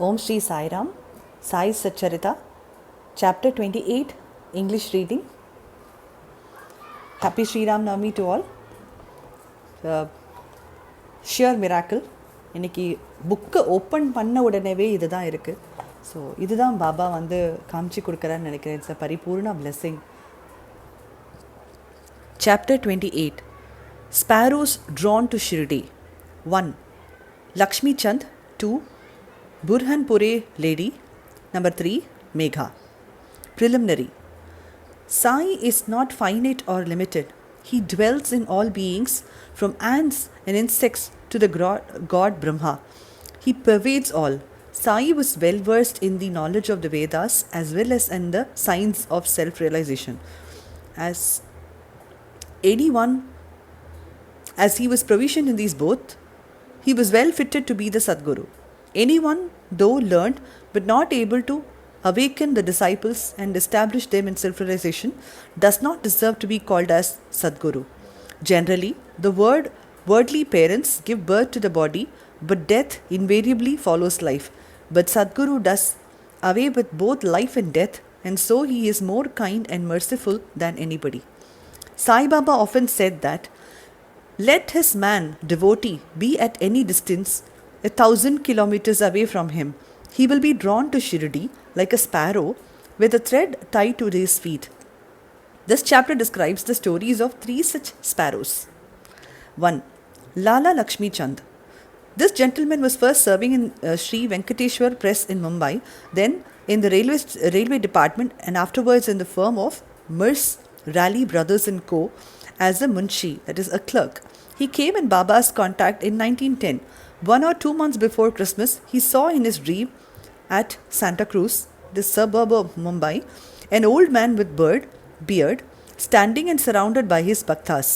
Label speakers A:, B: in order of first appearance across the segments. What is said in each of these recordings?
A: Om Shri Sai Ram, Sai Satcharitha, Chapter 28, English reading. Happy Sri Ram Navami to all. Sheer miracle. இன்னைக்கு புக்கை open பண்ண உடனேவே இது தான் இருக்குது. ஸோ இதுதான் பாபா வந்து காமிச்சு கொடுக்குறான்னு நினைக்கிறேன். இட்ஸ் அ பரிபூர்ண blessing. Chapter 28, Sparrows Drawn to Shirdi. 1. Lakshmi Chand. 2. Burhanpure Lady. Number 3. Megha. Preliminary. Sai is not finite or limited. He dwells in all beings, from ants and insects to the god Brahma. He pervades all. Sai was well versed in the knowledge of the Vedas as well as in the science of self-realization. As he was provisioned in these both, he was well fitted to be the Sadguru. Anyone, though learned, but not able to awaken the disciples and establish them in self-realization, does not deserve to be called as Sadguru. Generally, the worldly parents give birth to the body, but death invariably follows life. But Sadguru does away with both life and death, and so he is more kind and merciful than anybody. Sai Baba often said that, let his man, devotee, be at any distance, 1,000 kilometers away from him. He will be drawn to Shirdi like a sparrow with a thread tied to his feet. This chapter describes the stories of 3 such sparrows. 1. Lala Lakshmi Chand. This gentleman was first serving in Sri Venkateshwar Press in Mumbai, then in the railway department, and afterwards in the firm of Mirs Raleigh Brothers & Co. as a munshi, that is a clerk. He came in Baba's contact in 1910. 1 or 2 months before Christmas, he saw in his dream at Santa Cruz, the suburb of Mumbai, an old man with beard, standing and surrounded by his bhaktas.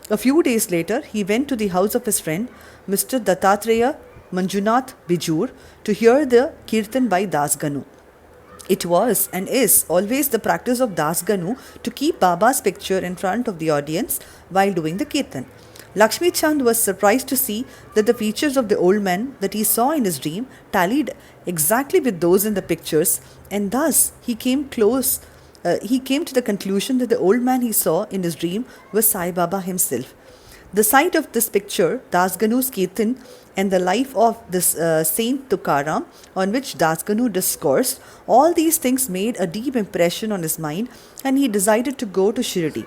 A: A few days later, he went to the house of his friend, Mr. Dattatreya Manjunath Bijur, to hear the kirtan by Das Ganu. It was and is always the practice of Das Ganu to keep Baba's picture in front of the audience while doing the kirtan. Lakshmi Chand was surprised to see that the features of the old man that he saw in his dream tallied exactly with those in the pictures, and thus he came to the conclusion that the old man he saw in his dream was Sai Baba himself. The sight of this picture, Das Ganu's Kirtan, and the life of this Saint Tukaram, on which Das Ganu discoursed, all these things made a deep impression on his mind, and he decided to go to Shirdi.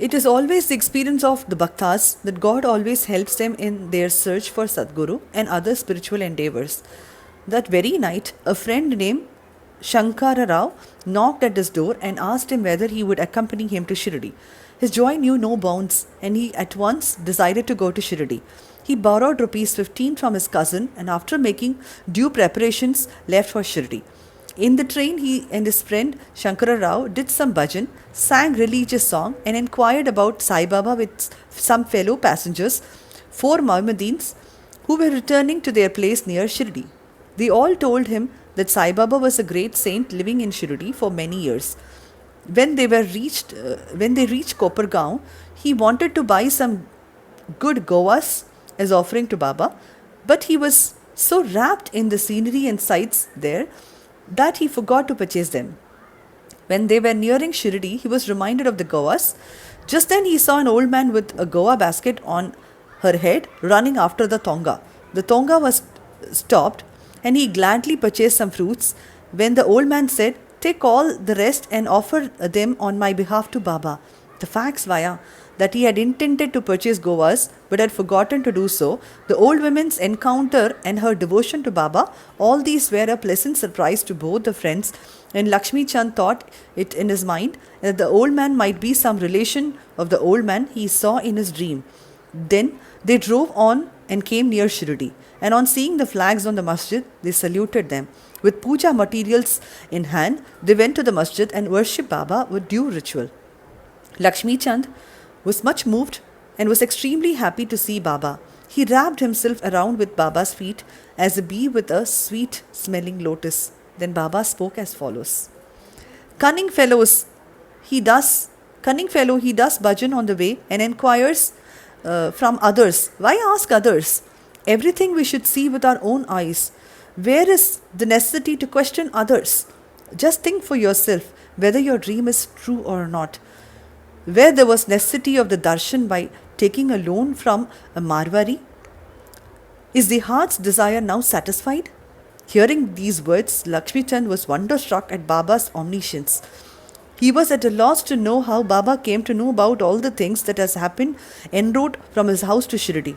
A: It is always the experience of the Bhaktas that God always helps them in their search for Sadguru and other spiritual endeavors. That very night, a friend named Shankara Rao knocked at his door and asked him whether he would accompany him to Shirdi. His joy knew no bounds, and he at once decided to go to Shirdi. He borrowed ₹15 from his cousin, and after making due preparations, left for Shirdi. In the train, he and his friend Shankara Rao did some bhajan, sang religious song, and inquired about Sai Baba with some fellow passengers, 4 Mohammedans, who were returning to their place near Shirdi. They all told him that Sai Baba was a great saint living in Shirdi for many years. When they reached Kopargaon, he wanted to buy some good Goas as offering to Baba, but he was so wrapped in the scenery and sights there that he forgot to purchase them. When they were nearing Shirdi, he was reminded of the Goas. Just then he saw an old man with a Goa basket on her head running after the Tonga. The Tonga was stopped, and he gladly purchased some fruits. When the old man said, take all the rest and offer them on my behalf to Baba. The facts via that he had intended to purchase Goas but had forgotten to do so, the old woman's encounter and her devotion to Baba, all these were a pleasant surprise to both the friends, and Lakshmi Chand thought it in his mind that the old man might be some relation of the old man he saw in his dream. Then they drove on and came near Shirdi, and on seeing the flags on the masjid, they saluted them. With puja materials in hand, they went to the masjid and worshipped Baba with due ritual. Lakshmi Chand was much moved and was extremely happy to see Baba. He wrapped himself around with Baba's feet as a bee with a sweet-smelling lotus. Then Baba spoke as follows. Cunning fellow, he does bhajan on the way and inquires from others. Why ask others? everything we should see with our own eyes. Where is the necessity to question others? Just think for yourself whether your dream is true or not. Where there was necessity of the darshan by taking a loan from a Marwari, is the heart's desire now satisfied? Hearing these words, Lakshmi Chand was wonderstruck at Baba's omniscience. He was at a loss to know how Baba came to know about all the things that has happened en route from his house to Shirdi.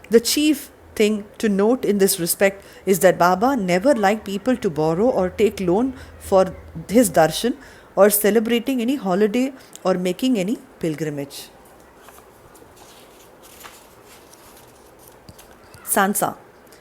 A: The chief thing to note in this respect is that Baba never liked people to borrow or take loan for his darshan or celebrating any holiday or making any pilgrimage. Sansa.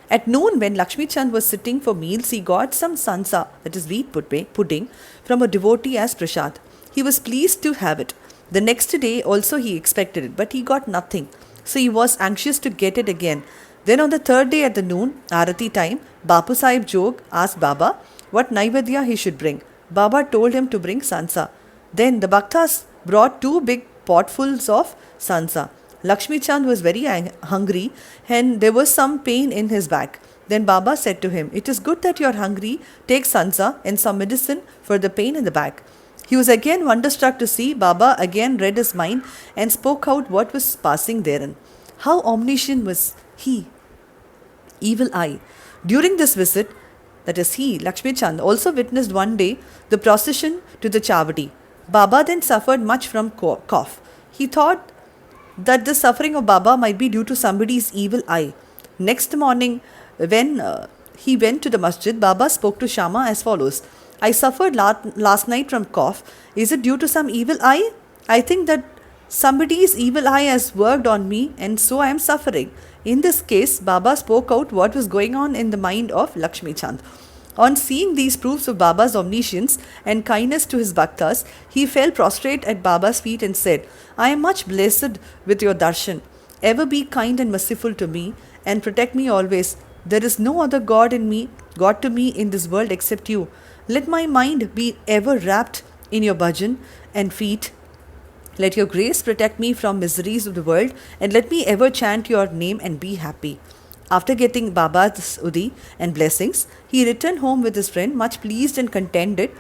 A: At noon, when Lakshmi Chand was sitting for meals, he got some sansa, that is wheat pudding, from a devotee as prasad. He was pleased to have it. The next day also he expected it, but he got nothing. So he was anxious to get it again. Then on the third day at the noon, Arati time, Bapu Sahib Jog asked Baba what Naivedya he should bring. Baba told him to bring sansa. Then the Bhaktas brought two big potfuls of sansa. Lakshmi Chand was very hungry and there was some pain in his back. Then Baba said to him, "It is good that you are hungry. Take sansa and some medicine for the pain in the back." He was again wonderstruck to see Baba again read his mind and spoke out what was passing therein. How omniscient was he! Evil eye. During this visit, that is he, Lakshmi Chand, also witnessed one day the procession to the Chavadi. Baba then suffered much from cough. He thought that the suffering of Baba might be due to somebody's evil eye. Next morning, when he went to the masjid, Baba spoke to Shama as follows: "I suffered last night from cough. Is it due to some evil eye? I think that somebody's evil eye has worked on me and so I am suffering." In this case, Baba spoke out what was going on in the mind of Lakshmi Chand. On seeing these proofs of Baba's omniscience and kindness to his bhaktas, he fell prostrate at Baba's feet and said, "I am much blessed with your darshan. Ever be kind and merciful to me and protect me always. There is no other God to me in this world except you. Let my mind be ever wrapped in your bhajan and feet. Let your grace protect me from miseries of the world and let me ever chant your name and be happy." After getting Baba's udi and blessings, he returned home with his friend, much pleased and contented,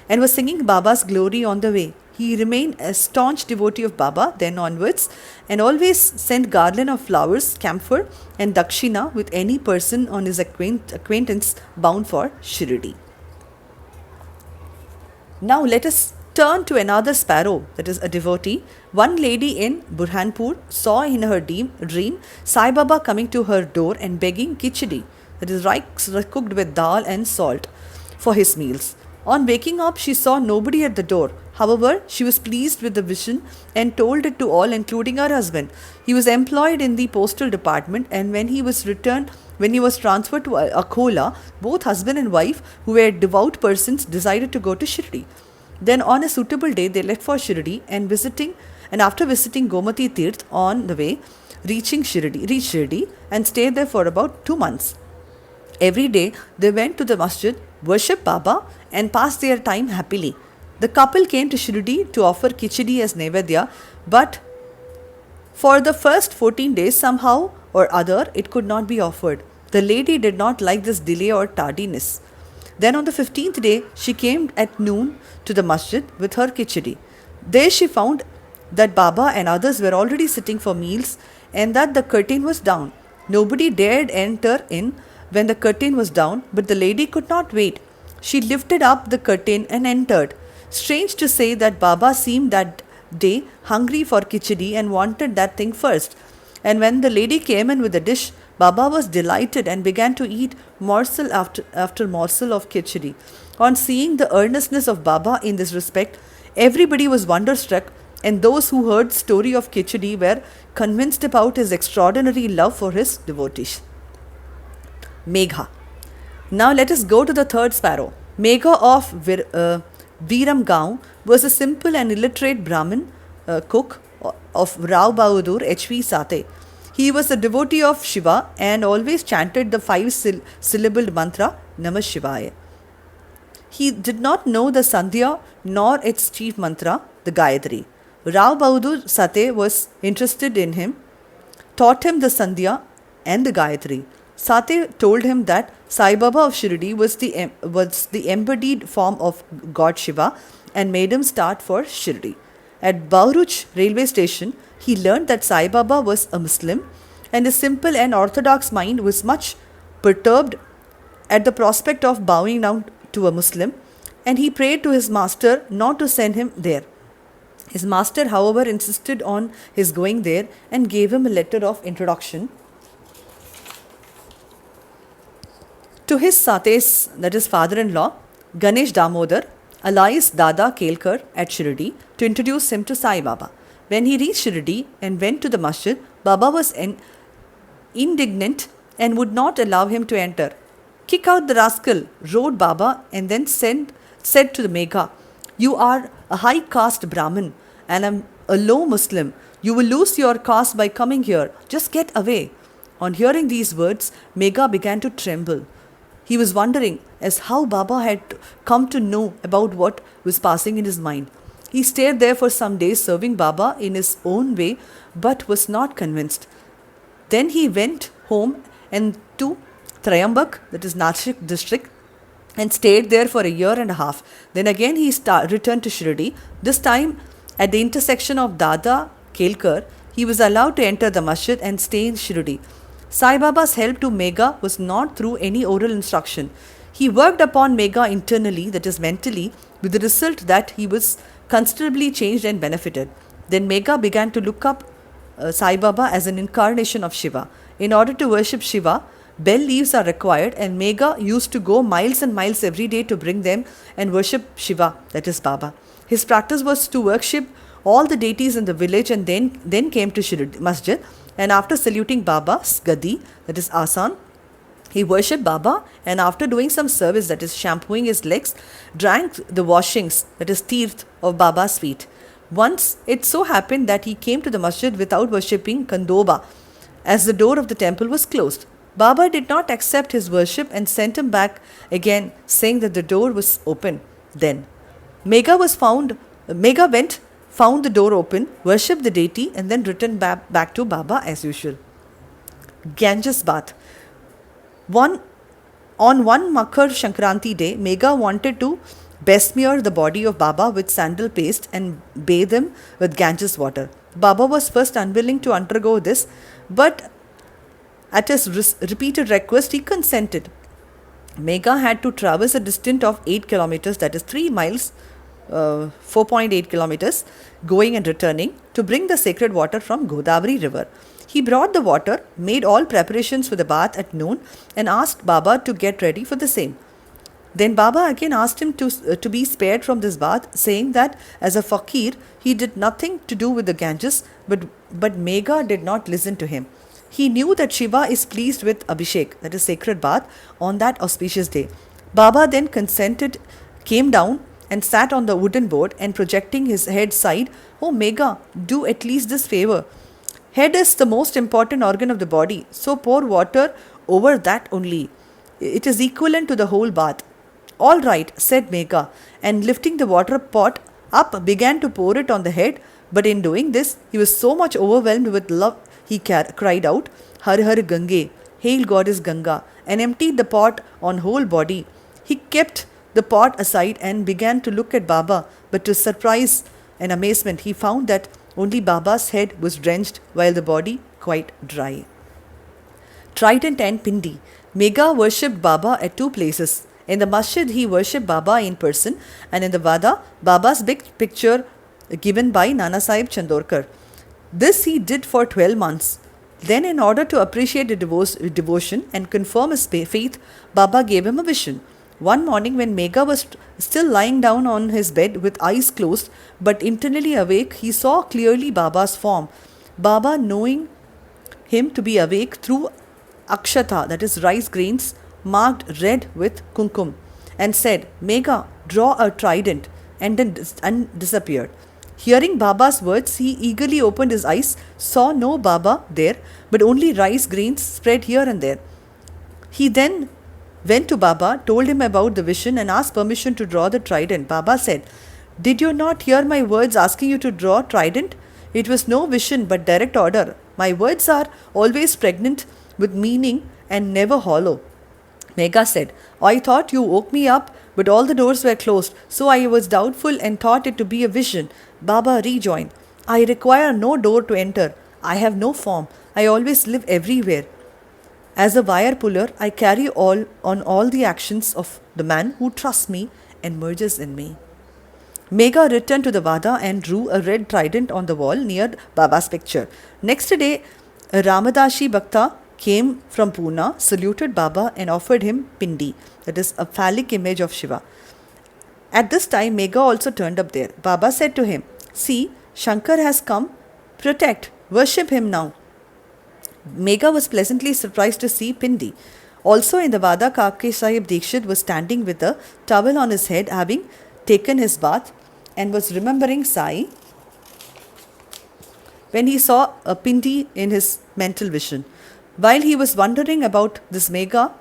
A: and was singing Baba's glory on the way. He remained a staunch devotee of Baba then onwards and always sent garland of flowers, camphor and dakshina with any person on his acquaintance bound for Shirdi. Now let us turn to another sparrow, that is a devotee. One lady in Burhanpur saw in her dream Sai Baba coming to her door and begging khichdi, that is rice cooked with dal and salt, for his meals. On waking up, she saw nobody at the door. However, she was pleased with the vision and told it to all, including her husband. He was employed in the postal department, and when he was transferred to Akola, both husband and wife, who were devout persons, decided to go to Shirdi. Then on a suitable day, they left for Shirdi and after visiting Gomati Tirth on the way, reached Shirdi and stayed there for about 2 months. Every day, they went to the masjid, worshipped Baba and passed their time happily. The couple came to Shirdi to offer khichdi as Naivedya, but for the first 14 days, somehow or other, it could not be offered. The lady did not like this delay or tardiness. Then on the 15th day, she came at noon to the masjid with her khichdi. There she found that Baba and others were already sitting for meals and that the curtain was down. Nobody dared enter in when the curtain was down, but the lady could not wait. She lifted up the curtain and entered. Strange to say that Baba seemed that day hungry for khichdi and wanted that thing first. And when the lady came in with the dish, Baba was delighted and began to eat morsel after morsel of khichdi. On seeing the earnestness of Baba in this respect, everybody was wonderstruck, and those who heard the story of khichdi were convinced about his extraordinary love for his devotees. Megha. Now let us go to the third sparrow. Megha of Viram Gaon was a simple and illiterate Brahmin cook of Rao Bahadur H.V. Sate. He was a devotee of Shiva and always chanted the 5-syllabled mantra Namah Shivaya. He did not know the Sandhya nor its chief mantra, the Gayatri. Rao Bahadur Sate was interested in him, taught him the Sandhya and the Gayatri. Sate told him that Sai Baba of Shirdi was the embodied form of God Shiva and made him start for Shirdi. At Bauruch railway station, he learned that Sai Baba was a Muslim and his simple and orthodox mind was much perturbed at the prospect of bowing down to a Muslim, and he prayed to his master not to send him there. His master, however, insisted on his going there and gave him a letter of introduction to his Sates, that is father-in-law, Ganesh Damodar, alias Dada Kelkar at Shirdi, to introduce him to Sai Baba. When he reached Shirdi and went to the masjid, Baba was indignant and would not allow him to enter. "Kick out the rascal," roared Baba, and then said to the Megha, "You are a high caste Brahmin and I'm a low Muslim. You will lose your caste by coming here. Just get away." On hearing these words, Megha began to tremble. He was wondering as how Baba had come to know about what was passing in his mind. He stayed there for some days serving Baba in his own way but was not convinced. Then he went home and to Trayambak, that is Nashik district, and stayed there for a year and a half. Then again he returned to Shirdi. This time at the intersection of Dada Kelkar, he was allowed to enter the masjid and stay in Shirdi. Sai Baba's help to Megha was not through any oral instruction. He worked upon Megha internally, that is mentally, with the result that he was considerably changed and benefited. Then Megha began to look up Sai Baba as an incarnation of Shiva. In order to worship Shiva, bell leaves are required, and Megha used to go miles and miles every day to bring them and worship Shiva, that is Baba. His practice was to worship all the deities in the village and then came to Shirdi Masjid, and after saluting Baba's Gadi, that is Asan, he worshipped Baba, and after doing some service, that is shampooing his legs, drank the washings, that is teeth, of Baba's feet. Once it so happened that he came to the masjid without worshipping Kandoba, as the door of the temple was closed. Baba did not accept his worship and sent him back again, saying that the door was open. Then Megha went, found the door open, worshipped the deity, and then returned back to Baba as usual. Ganges bath. On one Makar Shankranti day, Megha wanted to besmear the body of Baba with sandal paste and bathe him with Ganges water. Baba was first unwilling to undergo this, but at his repeated request, he consented. Megha had to traverse a distance of 8 kilometers, that is 3 miles, 4.8 kilometers, going and returning, to bring the sacred water from Godavari river. He brought the water, made all preparations for the bath at noon, and asked Baba to get ready for the same. Then Baba again asked him to be spared from this bath, saying that as a fakir, he did nothing to do with the Ganges, but Megha did not listen to him. He knew that Shiva is pleased with Abhishek, that is sacred bath, on that auspicious day. Baba then consented, came down and sat on the wooden board, and projecting his head sighed, "Oh Megha, do at least this favor. Head is the most important organ of the body, so pour water over that only. It is equivalent to the whole bath." "All right," said Megha, and lifting the water pot up, began to pour it on the head. But in doing this, he was so much overwhelmed with love, he cried out, "Har Har Gange, hail goddess Ganga," and emptied the pot on whole body. He kept the pot aside and began to look at Baba, but to his surprise and amazement, he found that only Baba's head was drenched while the body quite dry. Trident and Pindi. Megha worshipped Baba at two places. In the masjid, he worshipped Baba in person, and in the Vada, Baba's big picture given by Nana Sahib Chandorkar. This he did for 12 months. Then, in order to appreciate the devotion and confirm his faith, Baba gave him a vision. One morning, when Megha was still lying down on his bed with eyes closed but internally awake, he saw clearly Baba's form. Baba, knowing him to be awake, threw akshata, that is rice grains, marked red with kumkum, and said, "Megha, draw a trident," and then disappeared. Hearing Baba's words, he eagerly opened his eyes, saw no Baba there, but only rice grains spread here and there. He then went to Baba, told him about the vision, and asked permission to draw the trident. Baba said, "Did you not hear my words asking you to draw trident? It was no vision but direct order. My words are always pregnant with meaning and never hollow. Megha said, I thought you woke me up, but all the doors were closed, so I was doubtful and thought it to be a vision. Baba rejoined, I require no door to enter. I have no form. I always live everywhere. As a wire puller, I carry all the actions of the man who trusts me and merges in me. Megha returned to the Vada and drew a red trident on the wall near Baba's picture. Next day, a Ramadashi Bhakta came from Pune, saluted Baba and offered him Pindi, that is a phallic image of Shiva. At this time, Megha also turned up there. Baba said to him, See, Shankar has come, protect, worship him now. Megha was pleasantly surprised to see Pindi. Also in the Vada, Kake Sahib Dikshit was standing with a towel on his head, having taken his bath, and was remembering Sai when he saw a Pindi in his mental vision. While he was wondering about this, Megha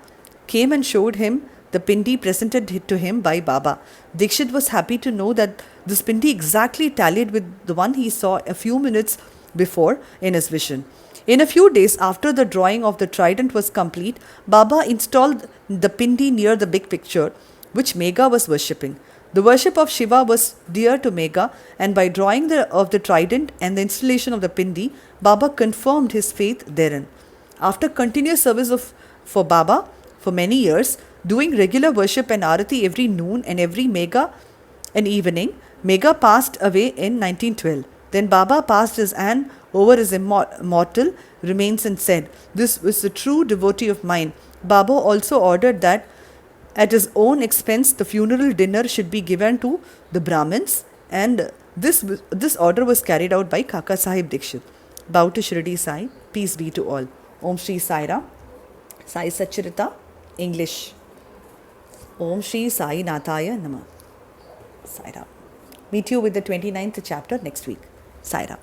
A: came and showed him the Pindi presented to him by Baba. Dikshit was happy to know that this Pindi exactly tallied with the one he saw a few minutes before in his vision. In a few days after the drawing of the trident was complete, Baba installed the Pindi near the big picture, which Megha was worshipping. The worship of Shiva was dear to Megha, and by drawing of the trident and the installation of the Pindi, Baba confirmed his faith therein. After continuous service for Baba for many years, doing regular worship and arati every noon and every evening, Megha passed away in 1912. Then Baba passed his hand over his immortal remains and said, This was a true devotee of mine. Baba also ordered that at his own expense the funeral dinner should be given to the Brahmins, and this order was carried out by Kaka Sahib Dikshit. Bow to Shirdi Sai, peace be to all. Om Shri Sai Ram. Sai Satcharitha, English. Om Shri Sai Nathaya Nama. Sai Ram. Meet you with the 29th chapter next week. Sai Ram.